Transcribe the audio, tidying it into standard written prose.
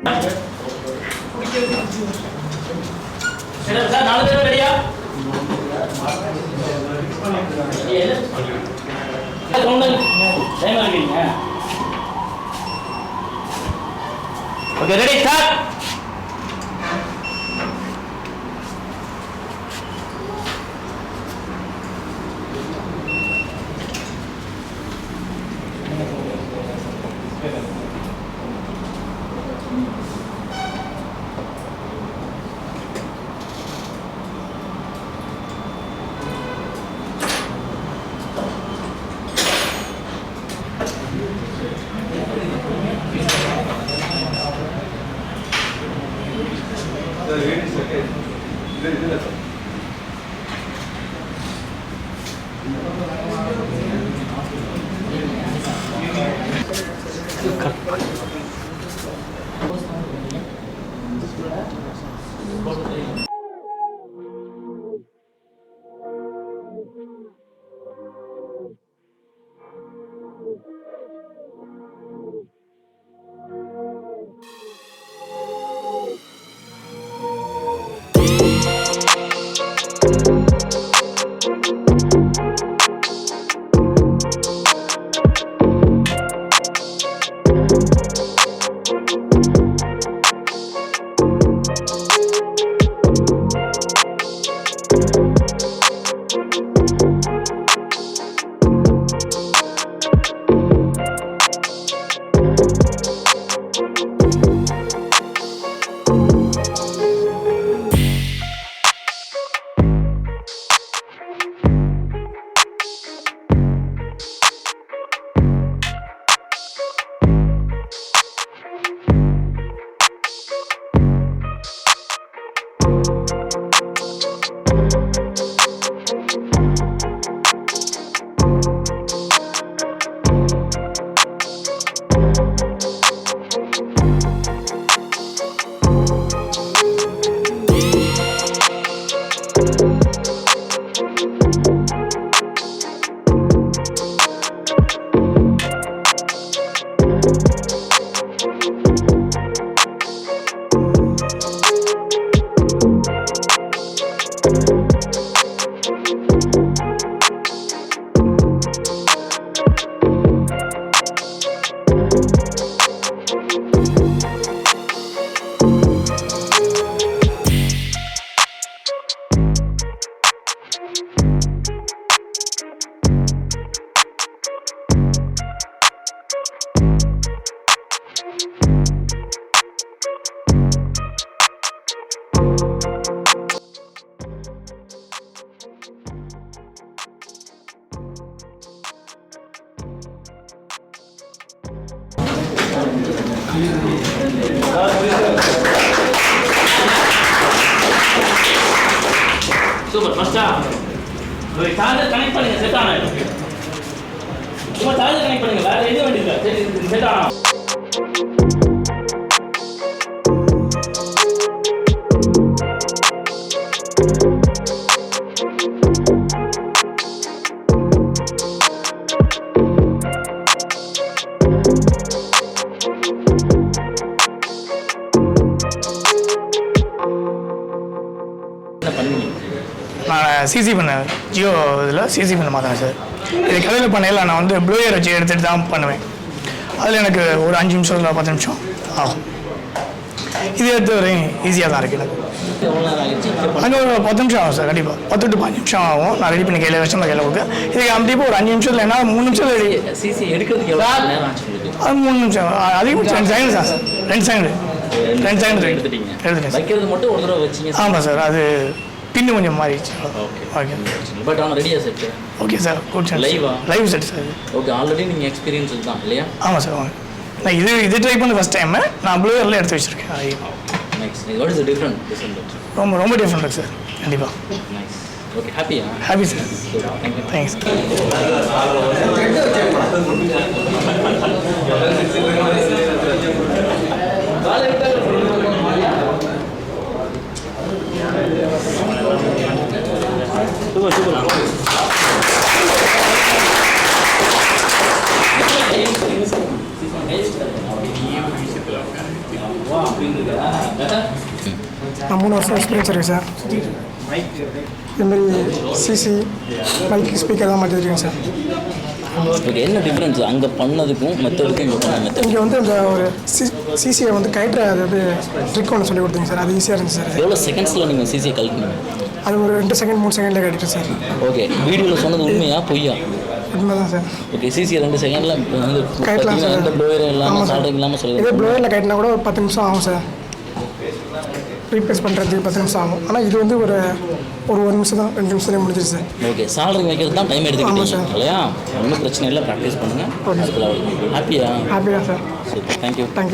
Sir 4 பேர் ரெடியா? Counter time ஆகிடுங்க. Okay ready start. சூப்பர் ஃபர்ஸ்டா ஒரு சார்ஜர் கனெக்ட் பண்ணுங்க செட் ஆனா சும்மா சார்ஜர் கனெக்ட் பண்ணுங்க வேற எதுவும் வேண்டியதில்லை சரி செட் ஆனா நான் சிசி பண்ணேன் ஜியோ இதில் சிசி பண்ண மாட்டேன் சார் இது கடையில் பண்ணையில் நான் வந்து ப்ளூயர் வச்சு எடுத்துகிட்டு தான் பண்ணுவேன் அதில் எனக்கு ஒரு 5 நிமிஷம் இல்லை 10 நிமிஷம் ஆகும் இது எடுத்து வரையும் ஈஸியாக தான் இருக்குது எனக்கு அங்கே ஒரு 10 நிமிஷம் ஆகும் சார் கண்டிப்பாக 10 to 15 நிமிஷம் ஆகும் நான் ரெடி பண்ணி கையில் வச்சு நான் கையில் கொடுத்தேன் இதுக்கு கண்டிப்பாக ஒரு 5 நிமிஷம் இல்லைன்னா 3 நிமிஷம் ரெடி சிசி எடுக்கிறதுக்கு அது 3 நிமிஷம் அதிகபட்சம் 2 செகண்ட் தான் சார் 2 செகண்ட் எடுத்துட்டீங்க வைக்கிறது மட்டும் ஒரு தடவை வச்சிங்க ஆமாம் சார் அது பின்னு கொஞ்சம் மாறிடுச்சு ஓகே பட் ஆனால் ரெடியா set okay sir good sir live set sir okay already நீங்கள் எக்ஸ்பீரியன்ஸ் தான் இல்லையா ஆமாம் சார் ஆமாம் நான் இது ட்ரை பண்ண ஃபஸ்ட் டைம் நான் ப்ளூயரில் எடுத்து வச்சுருக்கேன் வாட் இஸ் டிஃப்ரெண்ட் ரொம்ப டிஃப்ரெண்ட் சார் கண்டிப்பாக ஓகே ஹாப்பியா ஹாப்பி சார் தேங்க்ஸ் சூப்பர் இருந்துருக்கா கரெக்டாக? நான் 3 வருஷம் எக்ஸ்பீரியன்ஸ் இருக்குது சார். இதுமாரி சிசி மைக் ஸ்பீக்கர் தான் மாற்றிருக்கேன் சார். ஓகே, என்ன டிஃப்ரென்ஸ் அங்கே பண்ணதுக்கும் மெத்தடுக்கும் இங்கே பண்ண மெத்தட்? இங்கே வந்து இந்த ஒரு சிசியை வந்து கயிற்று அதாவது ட்ரிக் ஒன்று சொல்லி கொடுத்தீங்க சார். அது ஈஸியாக இருந்துச்சு சார். எவ்வளோ செகண்ட்ஸில் நீங்கள் சிசியை கழட்டினீங்க? அது ஒரு 2 செகண்ட் 3 செகண்டில் கட்டிட்டேன் சார். ஓகே, வீடியோவில் சொன்னது உண்மையா பொய்யா? உண்மை தான் சார். ஓகே, சிசியை 2 செகண்டில் வந்து கட்டலாம் சார். எந்த ப்ளோயர் இல்லாமல் சால்ரிங் இல்லாமல் இதே சொல்லுங்கள். ப்ளோயரில் கட்டினா கூட ஒரு 10 நிமிஷம் ஆகும் சார். ரீப்ளேஸ் பண்ணுறதுக்கு 10 நிமிஷம் ஆகும். ஆனால் இது வந்து ஒரு 1 நிமிஷம் தான், 2 நிமிஷத்துலேயே முடிஞ்சிருச்சு சார். ஓகே, சால்ரிங் வைக்கிறது தான் டைம் எடுத்துக்கிட்டீங்க சார். இல்லையா? ஒன்றும் பிரச்சனை இல்லை, ப்ராக்டிஸ் பண்ணுங்கள். ஓகே. ஹாப்பியா? ஹாப்பி தான் சார். சரி, தேங்க்யூ. தேங்க்யூ.